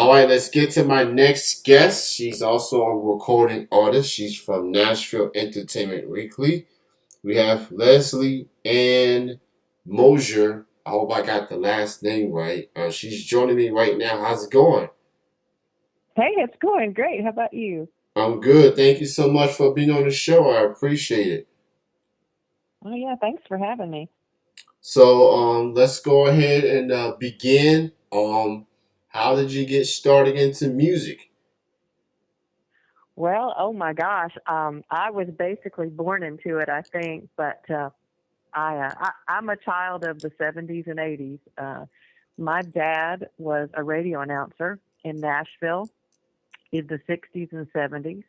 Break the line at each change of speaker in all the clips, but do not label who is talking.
All right, let's get to my next guest. She's also a recording artist. She's from Nashville Entertainment Weekly. We have Leslie Ann Mosier. I hope I got the last name right. She's joining me right now. How's it going?
Hey, it's going great. How about you?
I'm good. Thank you so much for being on the show. I appreciate it.
Oh, yeah, thanks for having me.
So, let's go ahead and begin. How did you get started into music?
Well, oh my gosh, I was basically born into it, I think, but I'm a child of the 70s and 80s. My dad was a radio announcer in Nashville in the 60s and 70s.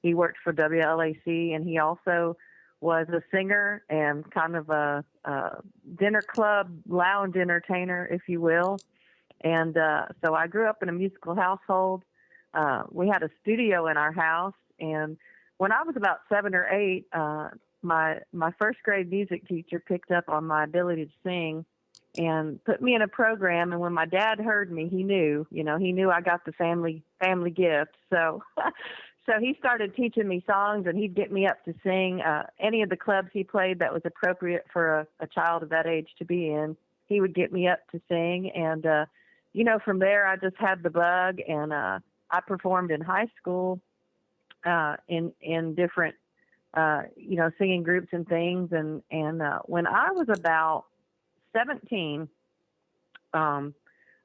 He worked for WLAC, and he also was a singer and kind of a dinner club lounge entertainer, if you will. And so I grew up in a musical household. We had a studio in our house, and when I was about 7 or 8, my first grade music teacher picked up on my ability to sing and put me in a program. And when my dad heard me, he knew I got the family gift. So so he started teaching me songs, and he'd get me up to sing any of the clubs he played that was appropriate for a child of that age to be in. He would get me up to sing, and from there, I just had the bug, and I performed in high school in different singing groups and things. And when I was about 17, um,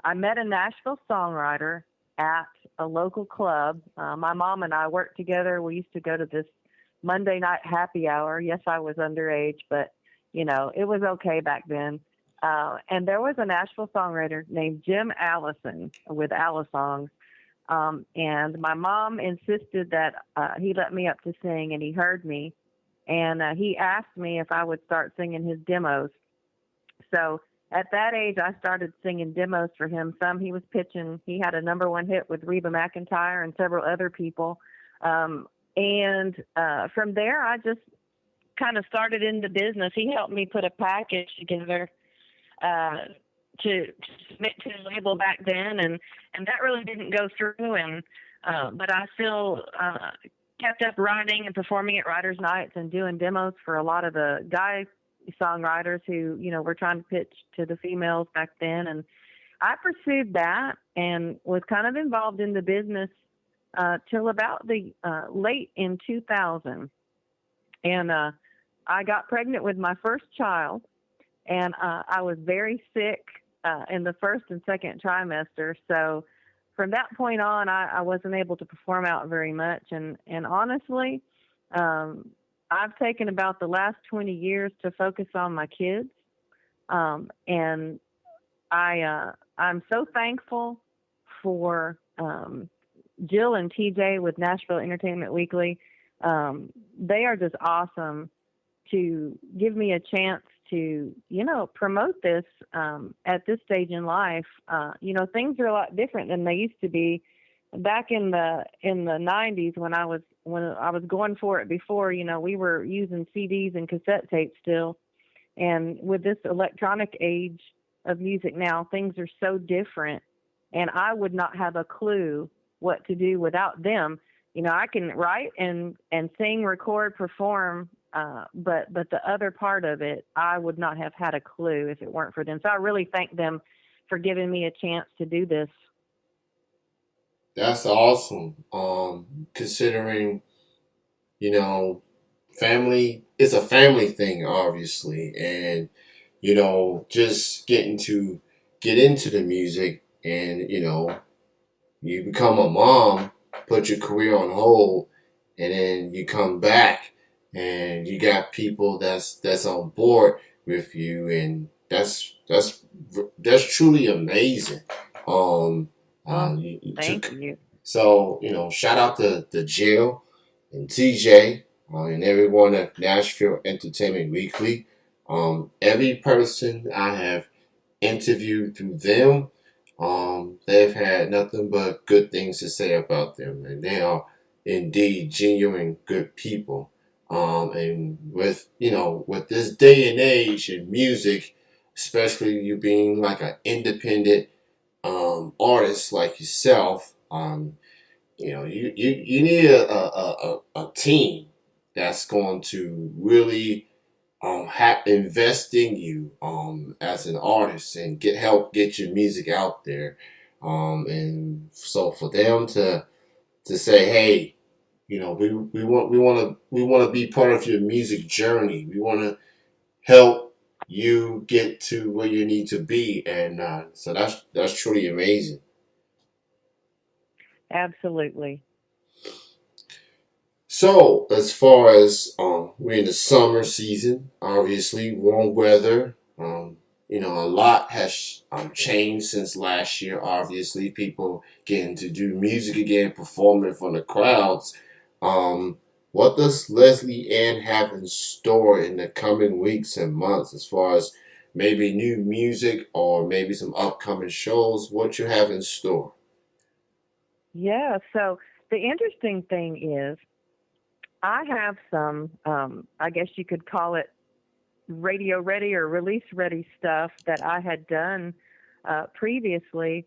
I met a Nashville songwriter at a local club. My mom and I worked together. We used to go to this Monday night happy hour. Yes, I was underage, but it was okay back then. And there was a Nashville songwriter named Jim Allison with Alice Songs. And my mom insisted that he let me up to sing, and he heard me. And he asked me if I would start singing his demos. So at that age, I started singing demos for him. Some he was pitching. He had a number one hit with Reba McEntire and several other people. And from there, I just kind of started into business. He helped me put a package together uh, to submit to the label back then, and that really didn't go through. And but I still kept up writing and performing at writers' nights and doing demos for a lot of the guy songwriters who were trying to pitch to the females back then. And I pursued that and was kind of involved in the business till about the late in 2000. And I got pregnant with my first child, and I was very sick in the first and second trimester. So from that point on, I wasn't able to perform out very much. And honestly, um, I've taken about the last 20 years to focus on my kids. And I'm so thankful for Jill and TJ with Nashville Entertainment Weekly. They are just awesome to give me a chance to, promote this at this stage in life. Things are a lot different than they used to be back in the 90s when I was going for it before. We were using CDs and cassette tapes still. And with this electronic age of music now, things are so different, and I would not have a clue what to do without them. I can write and sing, record, perform, but the other part of it, I would not have had a clue if it weren't for them. So I really thank them for giving me a chance to do this.
That's awesome. Considering you know, family it's a family thing, obviously, and just get into the music, and you become a mom, put your career on hold, and then you come back, and you got people that's on board with you, and that's truly amazing. Um,
Oh,
you
thank
took
you.
so shout out to Jill and TJ and everyone at Nashville Entertainment Weekly. Every person I have interviewed through them, they've had nothing but good things to say about them, and they are indeed genuine good people. And with this day and age in music, especially you being like an independent artists like yourself, you need a team that's going to really invest in you as an artist and help get your music out there. And so for them to say, hey, we want to be part of your music journey. We want to help you get to where you need to be, and so that's truly amazing.
Absolutely.
So, as far as we're in the summer season, obviously warm weather. A lot has changed since last year. Obviously, people getting to do music again, performing from the crowds. Um, what does Leslie Ann have in store in the coming weeks and months, as far as maybe new music or maybe some upcoming shows? What you have in store?
Yeah. So the interesting thing is, I have some, I guess you could call it radio ready or release ready stuff that I had done previously.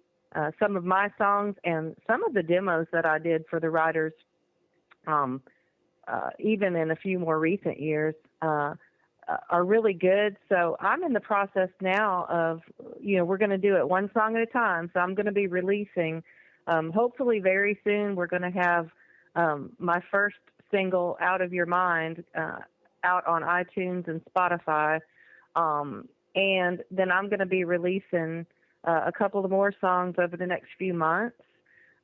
Some of my songs and some of the demos that I did for the writers, um, even in a few more recent years, are really good. So I'm in the process now of, we're going to do it one song at a time. So I'm going to be releasing, hopefully very soon, we're going to have my first single, Out of Your Mind, out on iTunes and Spotify. And then I'm going to be releasing a couple of more songs over the next few months.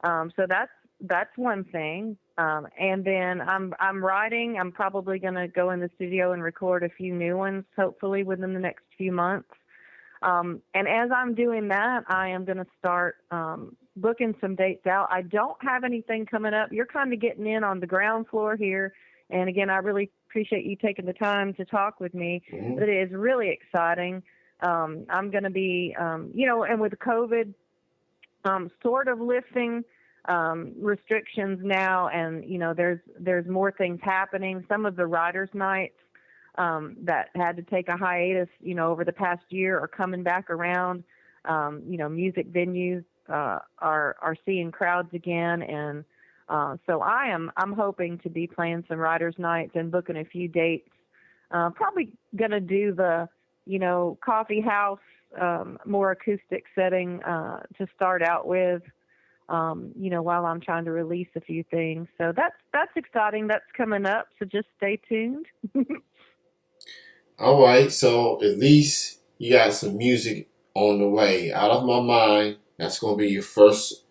So that's one thing. And then I'm writing. I'm probably going to go in the studio and record a few new ones, hopefully within the next few months. And as I'm doing that, I am going to start booking some dates out. I don't have anything coming up. You're kind of getting in on the ground floor here. And again, I really appreciate you taking the time to talk with me.
Mm-hmm.
But it is really exciting. I'm going to be, and with COVID sort of lifting restrictions now, and there's more things happening. Some of the writers' nights that had to take a hiatus, over the past year are coming back around. Music venues are seeing crowds again, and so I'm hoping to be playing some writers' nights and booking a few dates. Probably gonna do the coffee house, more acoustic setting to start out with. While I'm trying to release a few things. So that's exciting. That's coming up. So just stay tuned.
All right, so at least you got some music on the way. Out of My Mind, that's going to be your first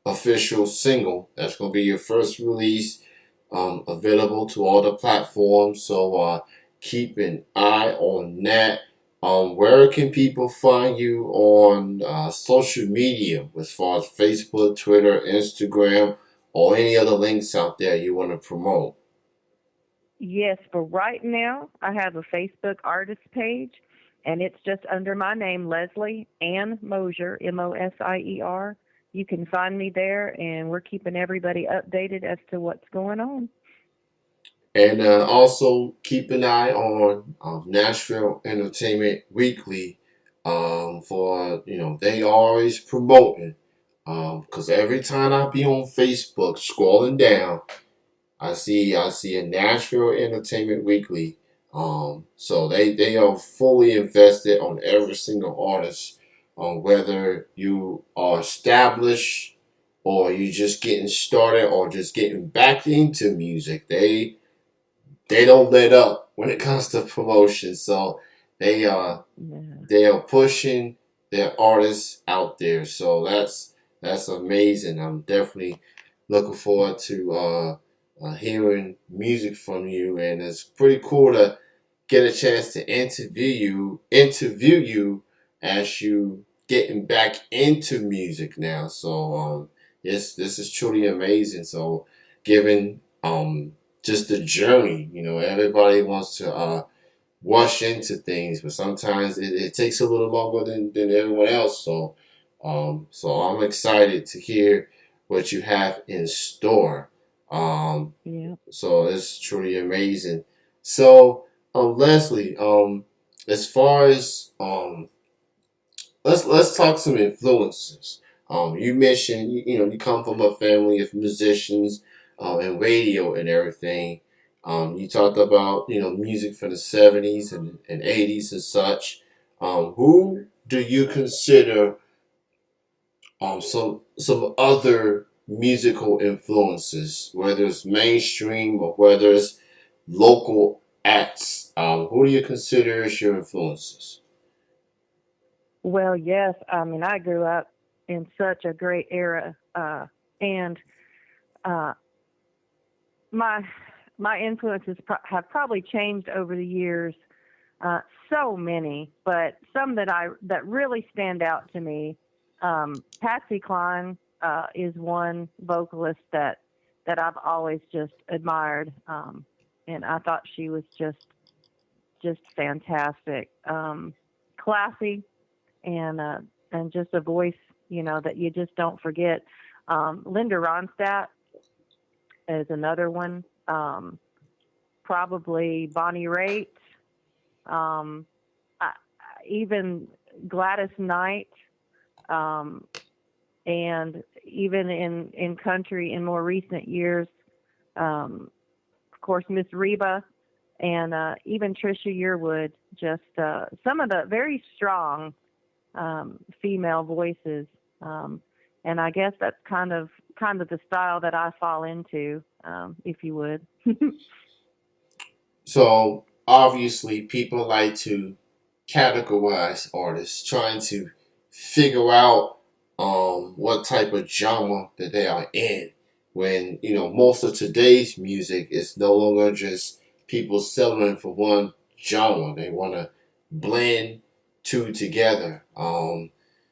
official single. That's going to be your first release, available to all the platforms. So keep an eye on that. Where can people find you on social media, as far as Facebook, Twitter, Instagram, or any other links out there you want to promote?
Yes, for right now, I have a Facebook artist page, and it's just under my name, Leslie Ann Mosier, Mosier. You can find me there, and we're keeping everybody updated as to what's going on.
And also keep an eye on Nashville Entertainment Weekly, for they always promoting, because every time I be on Facebook scrolling down, I see a Nashville Entertainment Weekly. So they are fully invested on every single artist, whether you are established or you just getting started or just getting back into music. They don't let up when it comes to promotion. So they are
Yeah.
they are pushing their artists out there. So that's amazing. I'm definitely looking forward to hearing music from you, and it's pretty cool to get a chance to interview you as you getting back into music now. So this is truly amazing. So given just the journey, everybody wants to rush into things, but sometimes it takes a little longer than everyone else. So I'm excited to hear what you have in store. Um,
Yeah.
so it's truly amazing. So, Leslie, as far as let's talk some influences. You mentioned, you come from a family of musicians, and radio and everything. You talked about, music from the 70s and 80s and such. Who do you consider some other musical influences, whether it's mainstream or whether it's local acts? Who do you consider as your influences?
Well, yes. I mean, I grew up in such a great era, and uh, my my influences have probably changed over the years. So many, but some that really stand out to me. Patsy Cline is one vocalist that I've always just admired, and I thought she was just fantastic, classy, and just a voice, that you just don't forget. Linda Ronstadt is another one. Probably Bonnie Raitt. Um, I, even Gladys Knight, um, and even in country in more recent years, of course Miss Reba, and even Trisha Yearwood. Just some of the very strong female voices, and I guess that's kind of the style that I fall into, if you would.
So obviously, people like to categorize artists, trying to figure out what type of genre that they are in. When most of today's music is no longer just people settling for one genre, they want to blend two together.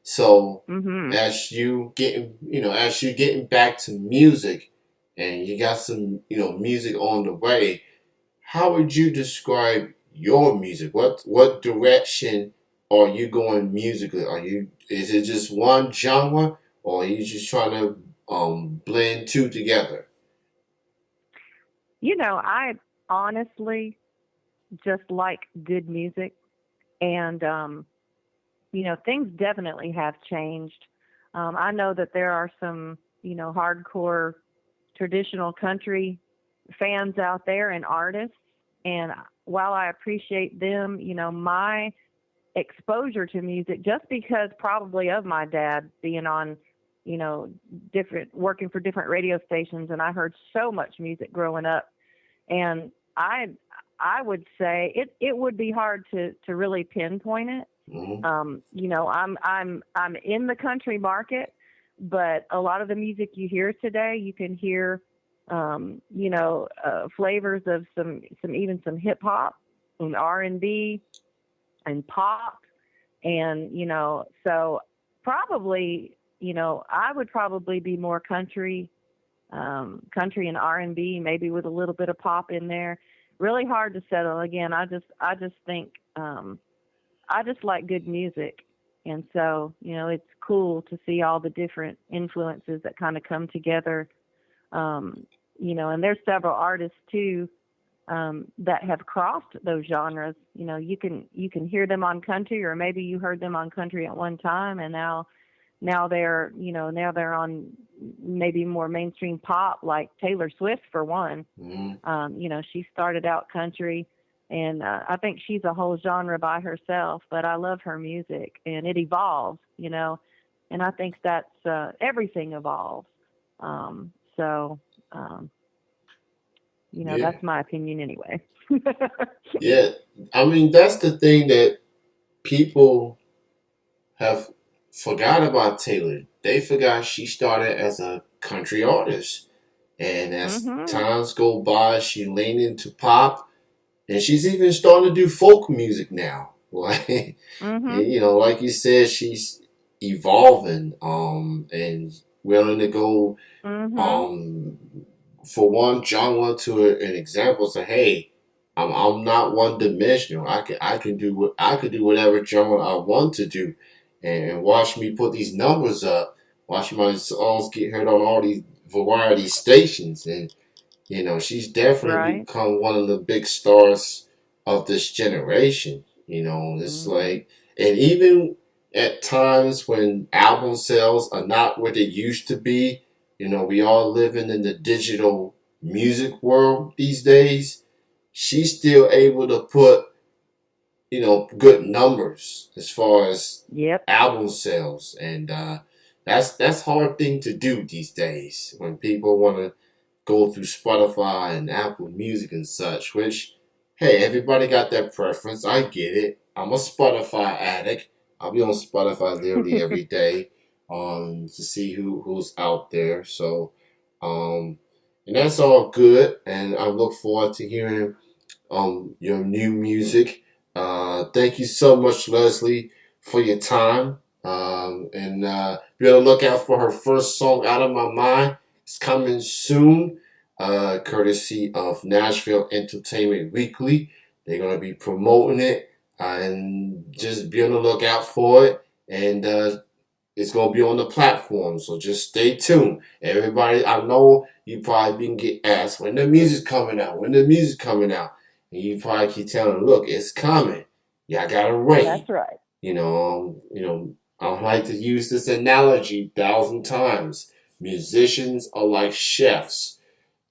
So
Hmm.
as you getting back to music, and you got some music on the way, how would you describe your music? What direction are you going musically? Is it just one genre, or are you just trying to blend two together?
I honestly just like good music, and things definitely have changed. I know that there are some, hardcore traditional country fans out there and artists. And while I appreciate them, my exposure to music, just because probably of my dad being on, you know, working for different radio stations, and I heard so much music growing up. And I, I would say it would be hard to really pinpoint it.
Mm-hmm.
I'm in the country market, but a lot of the music you hear today, you can hear, flavors of some hip hop and R&B and pop, and so probably, I would probably be more country and R&B, maybe with a little bit of pop in there. Really hard to settle. Again, I just think, I just like good music. And so, it's cool to see all the different influences that kind of come together. Um, and there's several artists too, that have crossed those genres. You can hear them on country, or maybe you heard them on country at one time, and now they're on maybe more mainstream pop, like Taylor Swift for one.
Mm-hmm.
She started out country, and I think she's a whole genre by herself. But I love her music, and it evolves. And I think that's everything evolves. So, um,
Yeah,
that's my opinion anyway.
yeah. I mean, that's the thing that people have forgot about Taylor. They forgot she started as a country artist, and as
Mhm.
times go by, she leaned into pop, and she's even starting to do folk music now. Like,
Mhm.
like you said, she's evolving, and willing to go,
Mhm.
um, for one genre to an example. Say, hey, I'm not one dimensional. I can do whatever genre I want to do, and watch me put these numbers up. Watch my songs get heard on all these variety stations, and she's definitely
Right.
become one of the big stars of this generation. It's
Mhm.
like, and even at times when album sales are not what they used to be. We all living in the digital music world these days. She's still able to put, good numbers as far as
Yep.
album sales, and that's hard thing to do these days when people want to go through Spotify and Apple Music and such. Which, hey, everybody got their preference. I get it. I'm a Spotify addict. I'll be on Spotify literally every day, to see who's out there. So, um, and that's all good. And I look forward to hearing your new music. Thank you so much, Leslie, for your time. And be on the lookout for her first song, Out of My Mind. It's coming soon, courtesy of Nashville Entertainment Weekly. They're going to be promoting it, and just be on the lookout for it. And it's gonna be on the platform, so just stay tuned. Everybody, I know you probably been get asked when the music's coming out, when the music's coming out, and you probably keep telling them, look, it's coming. Y'all gotta wait.
That's right.
I like to use this analogy 1,000 times. Musicians are like chefs.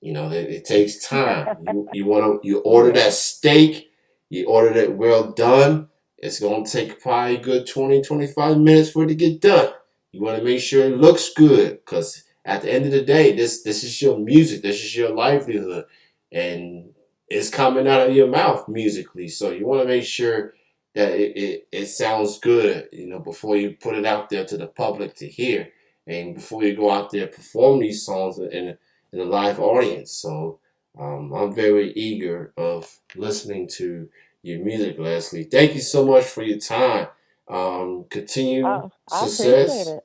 It takes time. You order that
Yes.
steak, you order it well done. It's gonna take probably a good 20-25 minutes for it to get done. You want to make sure it looks good, because at the end of the day, this is your music, this is your livelihood, and it's coming out of your mouth musically. So you want to make sure that it sounds good, before you put it out there to the public to hear, and before you go out there perform these songs in a live audience. So I'm very eager of listening to your music, Leslie. Thank you so much for your time. Continue
Oh, I appreciate
success.
it.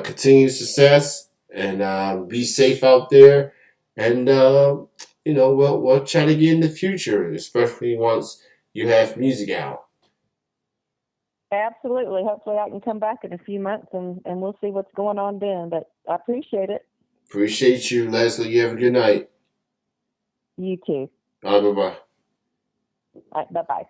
Continue success, and be safe out there. And we'll chat again in the future, especially once you have music out.
Absolutely. Hopefully, I can come back in a few months and we'll see what's going on then. But I appreciate it.
Appreciate you, Leslie. You have a good night.
You too.
Bye bye.
Bye bye.